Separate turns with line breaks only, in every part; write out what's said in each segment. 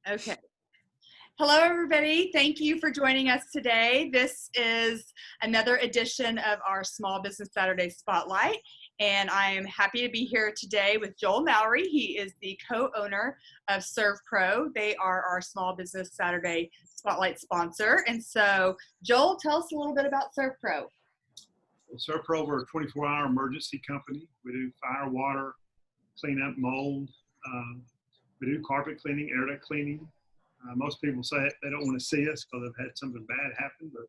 Okay. Hello, everybody. Thank you for joining us today. This is another edition of our Small Business Saturday Spotlight, and I am happy to be here today with Joel Mallory. He is the co-owner of Servpro. They are our Small Business Saturday Spotlight sponsor. And so, Joel, tell us a little bit about Servpro.
Well, Servpro, we're a 24-hour emergency company. We do fire, water, cleanup, mold. We do carpet cleaning, air duct cleaning. Most people say they don't want to see us because they've had something bad happen, but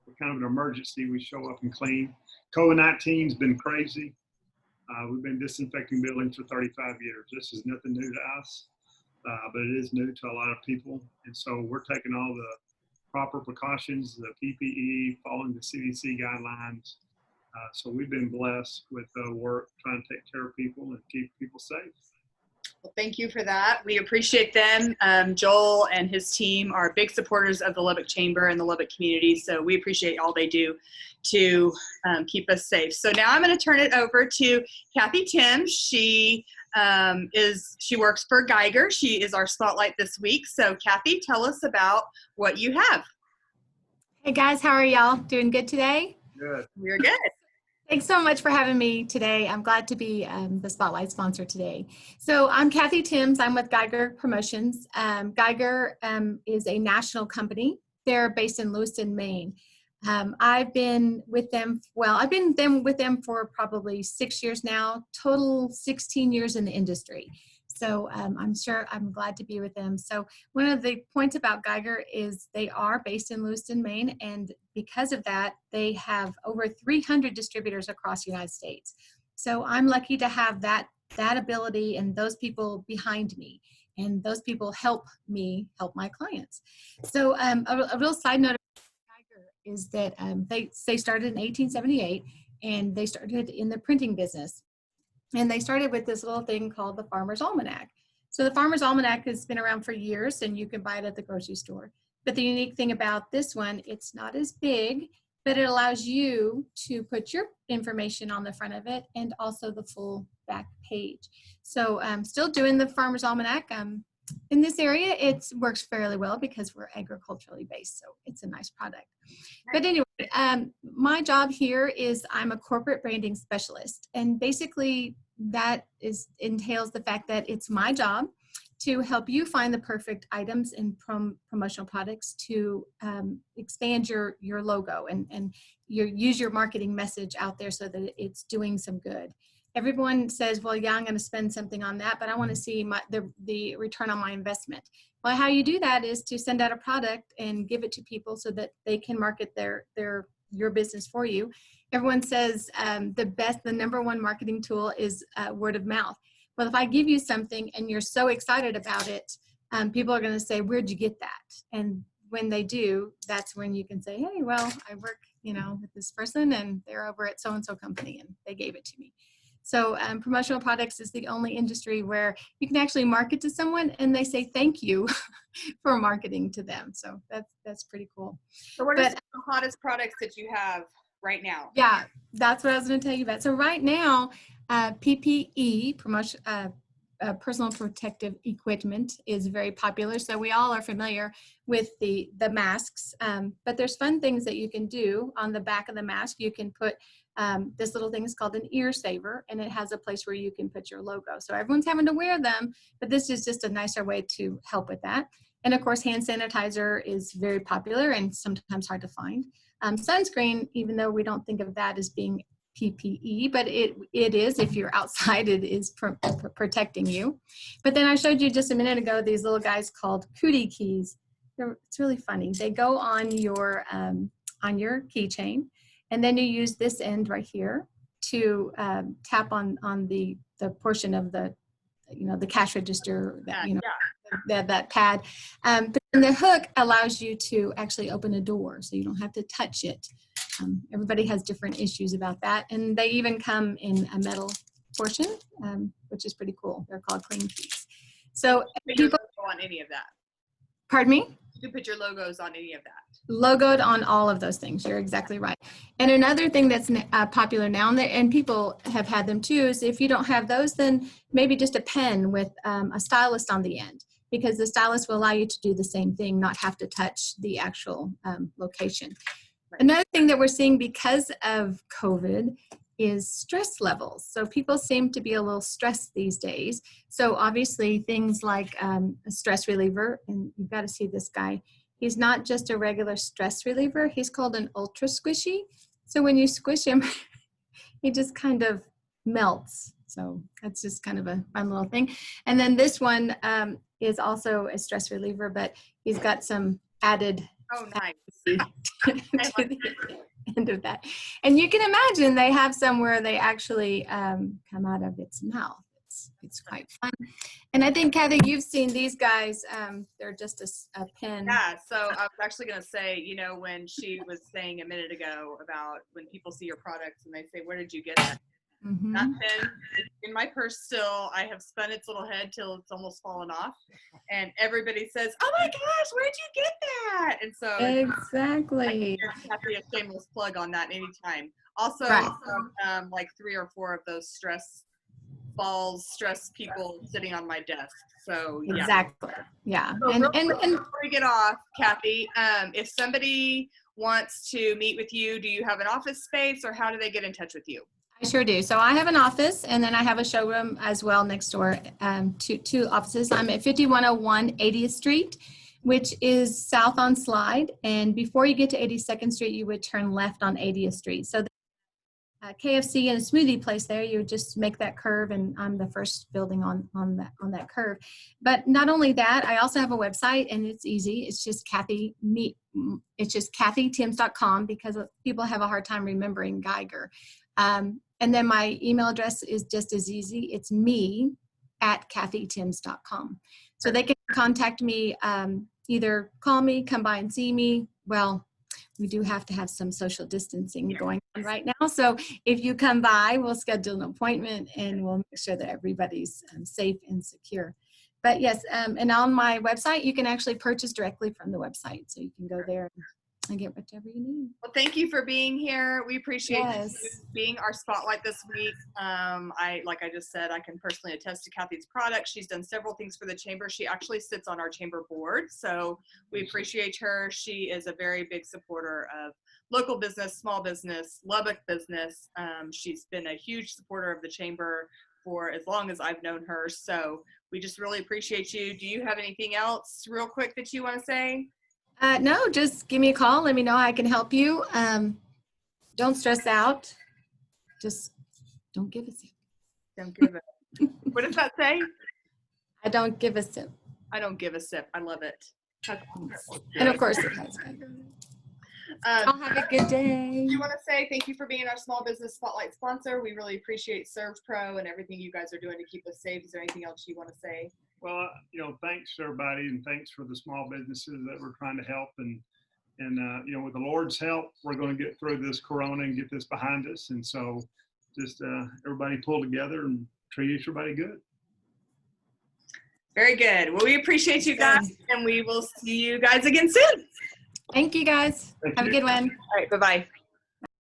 we're kind of an emergency. We show up and clean. COVID-19's been crazy. We've been disinfecting buildings for 35 years. This is nothing new to us, but it is new to a lot of people. And so we're taking all the proper precautions, the PPE, following the CDC guidelines. So we've been blessed with the work, trying to take care of people and keep people safe.
Well, thank you for that. We appreciate them. Joel and his team are big supporters of the Lubbock Chamber and the Lubbock community, so we appreciate all they do to keep us safe. So now I'm going to turn it over to Kathy Tim. She works for Geiger. She is our spotlight this week. So Kathy, tell us about what you have.
Hey guys, how are y'all? Doing good today?
Good.
We're good.
Thanks so much for having me today. I'm glad to be the Spotlight sponsor today. So I'm Kathy Timms. I'm with Geiger Promotions. Geiger is a national company. They're based in Lewiston, Maine. I've been with them, I've been with them for probably 6 years now, total 16 years in the industry. So I'm glad to be with them. So one of the points about Geiger is they are based in Lewiston, Maine, and because of that, they have over 300 distributors across the United States. So I'm lucky to have that ability and those people behind me, and those people help me help my clients. So a real side note about Geiger is that they started in 1878, and they started in the printing business. And they started with this little thing called the Farmer's Almanac. So the Farmer's Almanac has been around for years, and you can buy it at the grocery store. But the unique thing about this one, it's not as big, but it allows you to put your information on the front of it and also the full back page. So I'm still doing the Farmer's Almanac. In this area, it works fairly well because we're agriculturally based, so it's a nice product. But anyway, my job here is I'm a corporate branding specialist, and basically that entails the fact that it's my job to help you find the perfect items and promotional products to expand your logo and use your marketing message out there so that it's doing some good. Everyone says, well, yeah, I'm going to spend something on that, but I want to see the return on my investment. Well, how you do that is to send out a product and give it to people so that they can market your business for you. Everyone says the number one marketing tool is word of mouth. Well, if I give you something and you're so excited about it, people are going to say, where'd you get that? And when they do, that's when you can say, hey, well, I work, with this person, and they're over at so-and-so company, and they gave it to me. So promotional products is the only industry where you can actually market to someone and they say thank you for marketing to them. So that's pretty cool.
So what are some of the hottest products that you have right now?
Yeah, that's what I was going to tell you about. So right now, PPE, personal protective equipment, is very popular. So we all are familiar with the masks, but there's fun things that you can do on the back of the mask. You can put this little thing is called an ear saver, and it has a place where you can put your logo. So everyone's having to wear them, but this is just a nicer way to help with that. And of course, hand sanitizer is very popular and sometimes hard to find. Sunscreen, even though we don't think of that as being PPE, but it is. If you're outside, it is protecting you. But then I showed you just a minute ago these little guys called Cootie Keys. It's really funny. They go on your keychain, and then you use this end right here to tap on the portion of the cash register, that pad. But then the hook allows you to actually open a door, so you don't have to touch it. Everybody has different issues about that, and they even come in a metal portion, which is pretty cool. They're called clean keys. So
people on any of that.
Pardon me?
You can put your logos on any of that.
Logoed on all of those things. You're exactly right. And another thing that's popular now, and people have had them too, is if you don't have those, then maybe just a pen with a stylus on the end. because the stylist will allow you to do the same thing, not have to touch the actual location.
Right.
Another thing that we're seeing because of COVID is stress levels. So people seem to be a little stressed these days. So obviously things like a stress reliever, and you've got to see this guy. He's not just a regular stress reliever. He's called an ultra squishy. So when you squish him, he just kind of melts. So that's just kind of a fun little thing. And then this one is also a stress reliever, but he's got some added
Oh, nice.
to the end of that. And you can imagine they have some where they actually come out of its mouth. It's quite fun. And I think, Kathy, you've seen these guys. They're just a pen.
Yeah, so I was actually going to say, you know, when she was saying a minute ago about when people see your products and they say, where did you get that?
Mm-hmm.
That pen in my purse still. I have spun its little head till it's almost fallen off. And everybody says, oh my gosh, where'd you get that? And so
Exactly.
I can give Kathy a shameless plug on that anytime. Also,
Right.
like 3 or 4 of those stress balls, stress people sitting on my desk. So yeah.
Exactly. Yeah.
So
And
before we get off, Kathy, if somebody wants to meet with you, do you have an office space, or how do they get in touch with you?
I sure do. So I have an office, and then I have a showroom as well next door, two offices. I'm at 5101 80th Street, which is south on Slide. And before you get to 82nd Street, you would turn left on 80th Street. So KFC and a smoothie place there, you just make that curve, and I'm the first building on that curve. But not only that, I also have a website, and it's easy. It's just kathytims.com, because people have a hard time remembering Geiger. And then my email address is just as easy. It's me@kathytims.com. So they can contact me, either call me, come by and see me. Well, we do have to have some social distancing going on right now. So if you come by, we'll schedule an appointment and we'll make sure that everybody's safe and secure. But yes, and on my website, you can actually purchase directly from the website. So you can go there and get whatever you need.
Well, thank you for being here. We appreciate
Yes.
you being our spotlight this week. Like I just said, I can personally attest to Kathy's product. She's done several things for the chamber. She actually sits on our chamber board, so we appreciate her. She is a very big supporter of local business, small business, Lubbock business. She's been a huge supporter of the chamber for as long as I've known her. So we just really appreciate you. Do you have anything else real quick that you want to say?
No, just give me a call. Let me know how I can help you. Don't stress out. Just don't give a sip.
Don't give it. What does that say?
I don't give a sip.
I don't give a sip. I love it.
And of course it has. I'll have a good day.
I want to say thank you for being our small business spotlight sponsor. We really appreciate Servpro and everything you guys are doing to keep us safe. Is there anything else you want to say?
Well, thanks to everybody, and thanks for the small businesses that we're trying to help. And with the Lord's help, we're going to get through this corona and get this behind us. And so just everybody pull together and treat everybody good.
Very good. Well, we appreciate you guys, and we will see you guys again soon.
Thank you, guys.
Thank
Have
you.
a good one.
All right. Bye-bye.